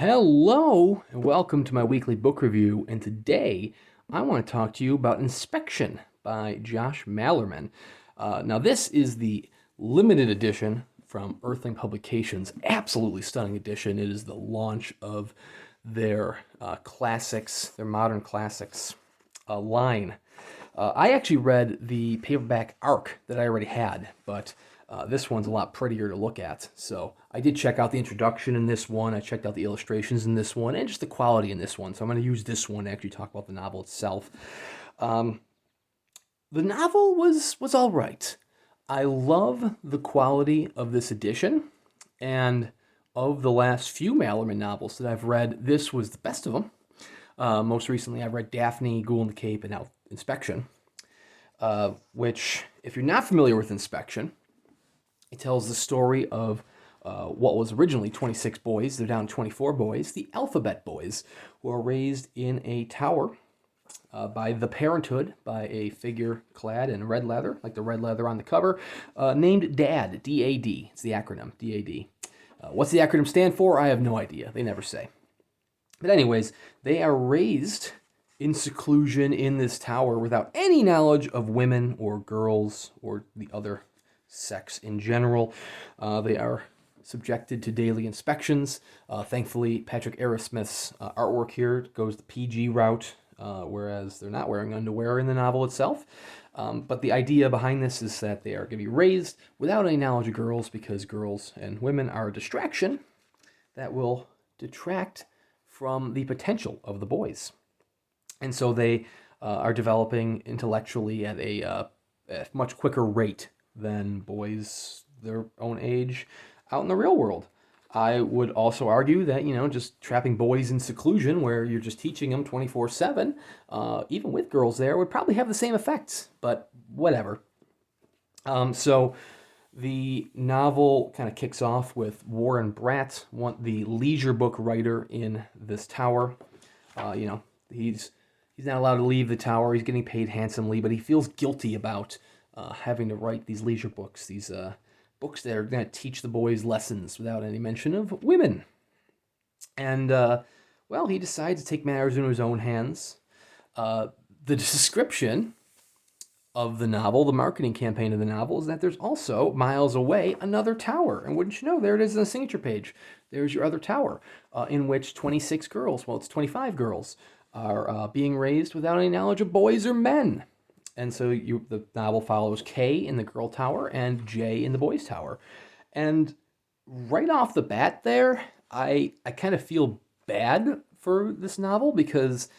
Hello, and welcome to my weekly book review. And today I want to talk to you about Inspection by Josh Malerman. Now, this is the limited edition from Earthling Publications. Absolutely stunning edition. It is the launch of their classics, their modern classics line. I actually read the paperback ARC that I already had, but this one's a lot prettier to look at. So I did check out the introduction in this one. I checked out the illustrations in this one and just the quality in this one. So I'm going to use this one to actually talk about the novel itself. The novel was all right. I love the quality of this edition, and of the last few Malerman novels that I've read, this was the best of them. Most recently, I read Daphne, Ghoul in the Cape, and now Inspection, which, if you're not familiar with Inspection, it tells the story of what was originally 26 boys. They're down to 24 boys, the Alphabet Boys, who are raised in a tower by the Parenthood, by a figure clad in red leather, like the red leather on the cover, named DAD, D-A-D. It's the acronym, D-A-D. What's the acronym stand for? I have no idea. They never say. But anyways, they are raised in seclusion in this tower without any knowledge of women or girls or the other sex in general. They are subjected to daily inspections. Thankfully, Patrick Arrasmith's artwork here goes the PG route, whereas they're not wearing underwear in the novel itself. But the idea behind this is that they are going to be raised without any knowledge of girls, because girls and women are a distraction that will detract from the potential of the boys. And so they are developing intellectually at a much quicker rate than boys their own age out in the real world. I would also argue that, just trapping boys in seclusion where you're just teaching them 24/7, even with girls there, would probably have the same effects, but whatever. So the novel kind of kicks off with Warren Bratt, the leisure book writer in this tower. He's not allowed to leave the tower. He's getting paid handsomely, but he feels guilty about having to write these leisure books, these books that are going to teach the boys lessons without any mention of women. And, he decides to take matters into his own hands. The description of the novel, the marketing campaign of the novel, is that there's also, miles away, another tower. And wouldn't you know, there it is on the signature page. There's your other tower, in which 26 girls, it's 25 girls, are being raised without any knowledge of boys or men. And so the novel follows K in the girl tower and J in the boys tower. And right off the bat there, I kind of feel bad for this novel, because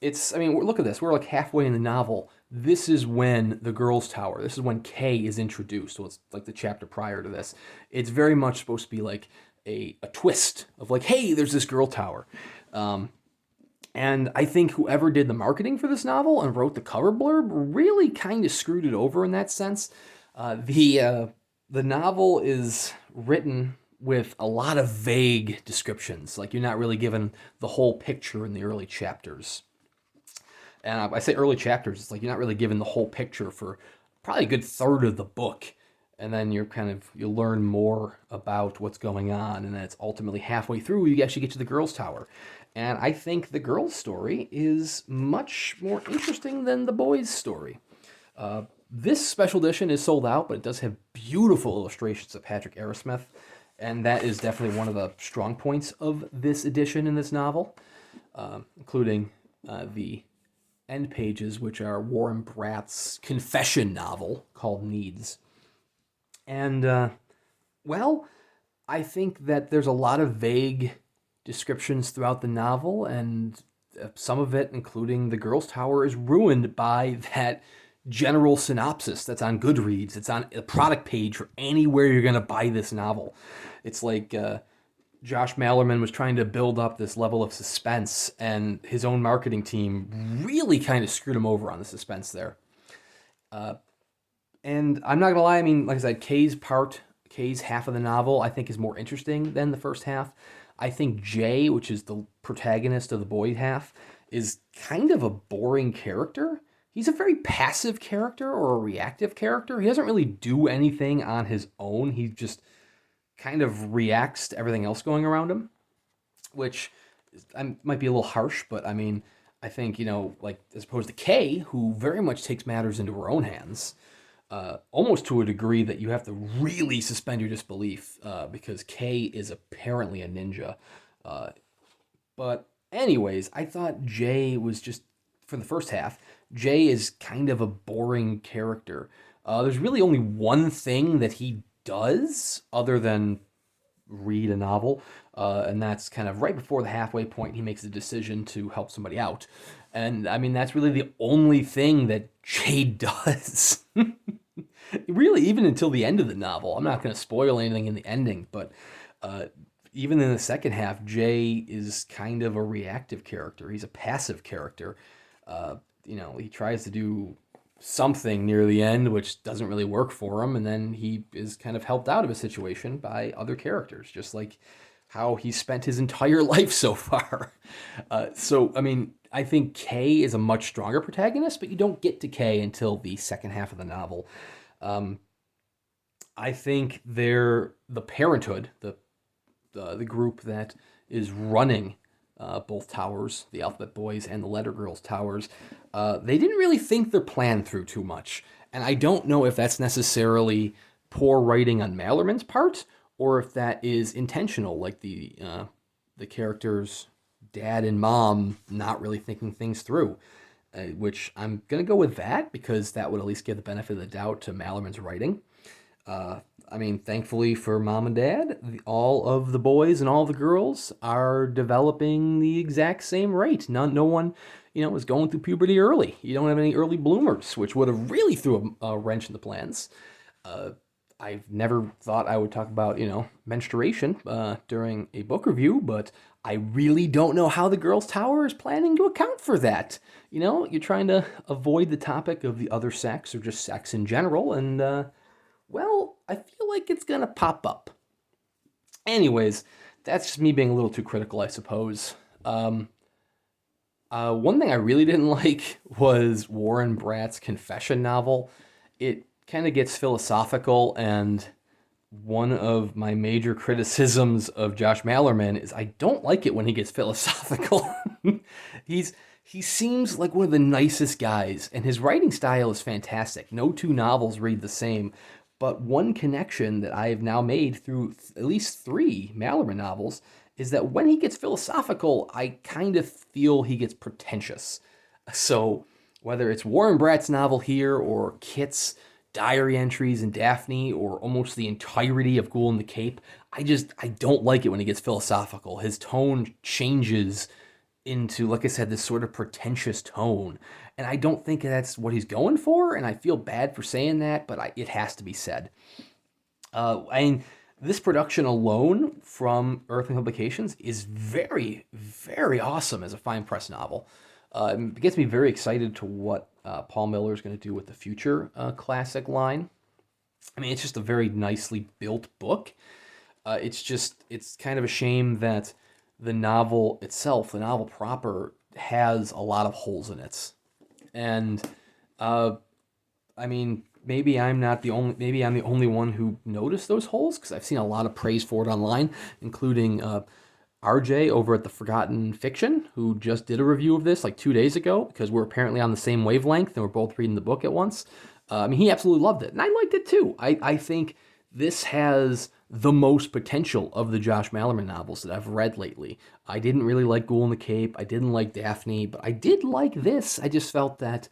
look at this. We're like halfway in the novel. This is when the girls tower, this is when K is introduced. So it's like the chapter prior to this. It's very much supposed to be like a twist of like, hey, there's this girl tower. And I think whoever did the marketing for this novel and wrote the cover blurb really kind of screwed it over in that sense. The novel is written with a lot of vague descriptions. Like, you're not really given the whole picture in the early chapters. And I say early chapters, it's like you're not really given the whole picture for probably a good third of the book. And then you learn more about what's going on. And then it's ultimately halfway through, you actually get to the girls' tower. And I think the girls' story is much more interesting than the boys' story. This special edition is sold out, but it does have beautiful illustrations of Patrick Arrasmith. And that is definitely one of the strong points of this edition in this novel, including the end pages, which are Warren Bratt's confession novel called Needs. And, I think that there's a lot of vague descriptions throughout the novel, and some of it, including the girls' tower, is ruined by that general synopsis that's on Goodreads. It's on a product page for anywhere you're going to buy this novel. It's like Josh Malerman was trying to build up this level of suspense, and his own marketing team really kind of screwed him over on the suspense there. And I'm not going to lie, like I said, K's half of the novel, I think, is more interesting than the first half. I think Jay, which is the protagonist of the boy half, is kind of a boring character. He's a very passive character, or a reactive character. He doesn't really do anything on his own. He just kind of reacts to everything else going around him. which might be a little harsh, but I mean, I think, like as opposed to Kay, who very much takes matters into her own hands, almost to a degree that you have to really suspend your disbelief because Kay is apparently a ninja. But anyways, I thought Jay was just, for the first half, Jay is kind of a boring character. There's really only one thing that he does other than read a novel, and that's kind of right before the halfway point. He makes a decision to help somebody out, and I mean that's really the only thing that Jay does. Really, even until the end of the novel. I'm not going to spoil anything in the ending, but even in the second half, Jay is kind of a reactive character. He's a passive character. He tries to do something near the end, which doesn't really work for him, and then he is kind of helped out of a situation by other characters, just like how he spent his entire life so far. I mean, I think Kay is a much stronger protagonist, but you don't get to Kay until the second half of the novel. I think the Parenthood, the group that is running both towers, the Alphabet Boys and the Letter Girls towers, they didn't really think their plan through too much. And I don't know if that's necessarily poor writing on Malerman's part, or if that is intentional, like the characters' dad and mom not really thinking things through. Which I'm going to go with that, because that would at least give the benefit of the doubt to Malerman's writing. I mean, thankfully for mom and dad, all of the boys and all the girls are developing the exact same rate. No one, is going through puberty early. You don't have any early bloomers, which would have really threw a wrench in the plans. I've never thought I would talk about, menstruation during a book review, but I really don't know how the Girls' Tower is planning to account for that. You're trying to avoid the topic of the other sex or just sex in general, and, I feel like it's going to pop up. Anyways, that's just me being a little too critical, I suppose. One thing I really didn't like was Warren Bratt's confession novel. It kind of gets philosophical, and one of my major criticisms of Josh Malerman is I don't like it when he gets philosophical. He seems like one of the nicest guys, and his writing style is fantastic. No two novels read the same, but one connection that I have now made through at least 3 Malerman novels is that when he gets philosophical, I kind of feel he gets pretentious. So whether it's Warren Bratt's novel here, or Kit's diary entries in Daphne, or almost the entirety of Ghoul in the Cape, I don't like it when he gets philosophical. His tone changes into, like I said, this sort of pretentious tone. And I don't think that's what he's going for, and I feel bad for saying that, but it has to be said. This production alone from Earthling Publications is very, very awesome as a fine press novel. It gets me very excited to what Paul Miller is going to do with the future classic line. I mean, it's just a very nicely built book. It's kind of a shame that the novel itself, the novel proper, has a lot of holes in it. And, I mean, maybe I'm the only one who noticed those holes, because I've seen a lot of praise for it online, including RJ over at the Forgotten Fiction, who just did a review of this like 2 days ago, because we're apparently on the same wavelength and we're both reading the book at once. I mean, he absolutely loved it, and I liked it too. I think this has the most potential of the Josh Malerman novels that I've read lately. I didn't really like Ghoul in the Cape. I didn't like Daphne, but I did like this. I just felt that,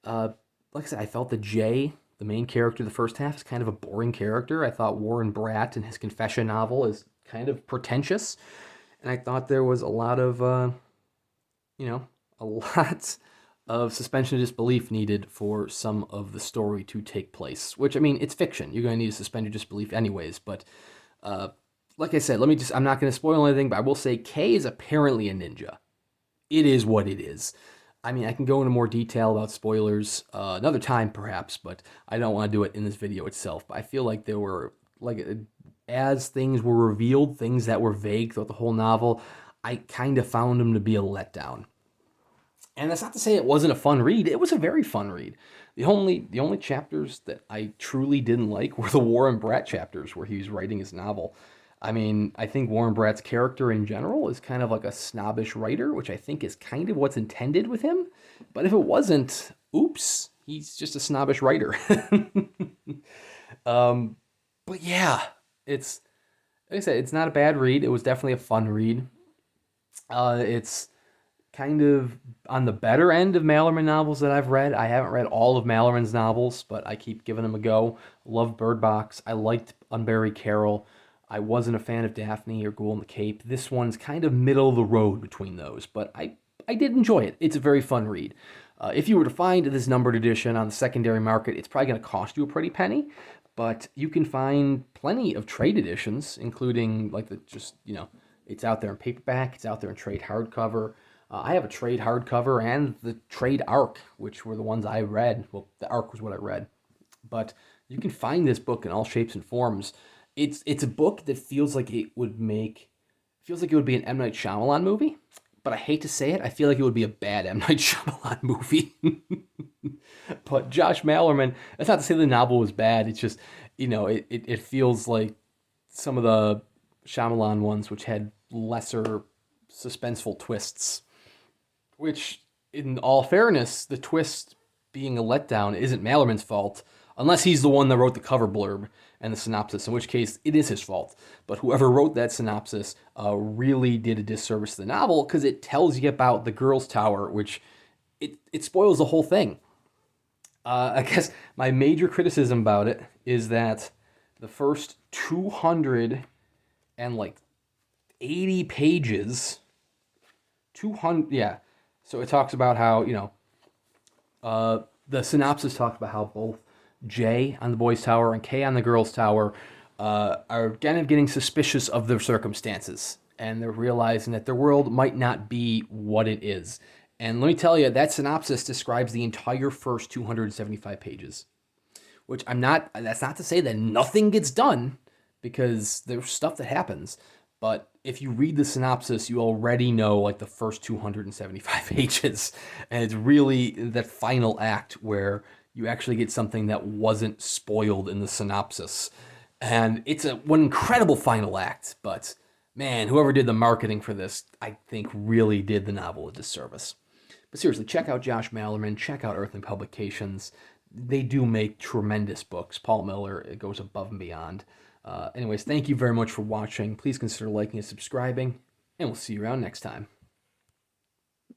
like I said, I felt that Jay, the main character of the first half, is kind of a boring character. I thought Warren Bratt in his confession novel is kind of pretentious. And I thought there was a lot of, a lot of suspension of disbelief needed for some of the story to take place. Which, I mean, it's fiction. You're going to need to suspend your disbelief anyways. But, like I said, I'm not going to spoil anything, but I will say Kay is apparently a ninja. It is what it is. I mean, I can go into more detail about spoilers another time, perhaps, but I don't want to do it in this video itself. But I feel like there were, as things were revealed, things that were vague throughout the whole novel, I kind of found them to be a letdown. And that's not to say it wasn't a fun read. It was a very fun read. The only chapters that I truly didn't like were the Warren Bratt chapters where he was writing his novel. I mean, I think Warren Bratt's character in general is kind of like a snobbish writer, which I think is kind of what's intended with him. But if it wasn't, oops, he's just a snobbish writer. um, but yeah, it's like I said, it's not a bad read. It was definitely a fun read. It's kind of on the better end of Malerman novels that I've read. I haven't read all of Malerman's novels, but I keep giving them a go. Love Bird Box. I liked Unburied Carol. I wasn't a fan of Daphne or Ghoul in the Cape. This one's kind of middle of the road between those, but I did enjoy it. It's a very fun read. If you were to find this numbered edition on the secondary market, it's probably going to cost you a pretty penny, but you can find plenty of trade editions, including like the just, it's out there in paperback, it's out there in trade hardcover. I have a trade hardcover and the trade ARC, which were the ones I read. Well, the ARC was what I read. But you can find this book in all shapes and forms. It's a book that feels like it would be an M. Night Shyamalan movie, but I hate to say it, I feel like it would be a bad M. Night Shyamalan movie. But Josh Malerman, that's not to say the novel was bad, it's just, it feels like some of the Shyamalan ones, which had lesser suspenseful twists. Which, in all fairness, the twist being a letdown isn't Malerman's fault, unless he's the one that wrote the cover blurb and the synopsis, in which case it is his fault. But whoever wrote that synopsis really did a disservice to the novel because it tells you about the girls' tower, which it spoils the whole thing. I guess my major criticism about it is that the first 200 and like 80 pages, 200, yeah. So it talks about how, the synopsis talks about how both J on the boys' tower and K on the girls' tower are kind of getting suspicious of their circumstances. And they're realizing that their world might not be what it is. And let me tell you, that synopsis describes the entire first 275 pages. Which that's not to say that nothing gets done, because there's stuff that happens. But if you read the synopsis, you already know like the first 275 pages. And it's really that final act where you actually get something that wasn't spoiled in the synopsis. And it's one incredible final act. But man, whoever did the marketing for this, I think really did the novel a disservice. But seriously, check out Josh Malerman. Check out Earthling Publications. They do make tremendous books. Paul Miller, it goes above and beyond. Anyways, thank you very much for watching. Please consider liking and subscribing, and we'll see you around next time.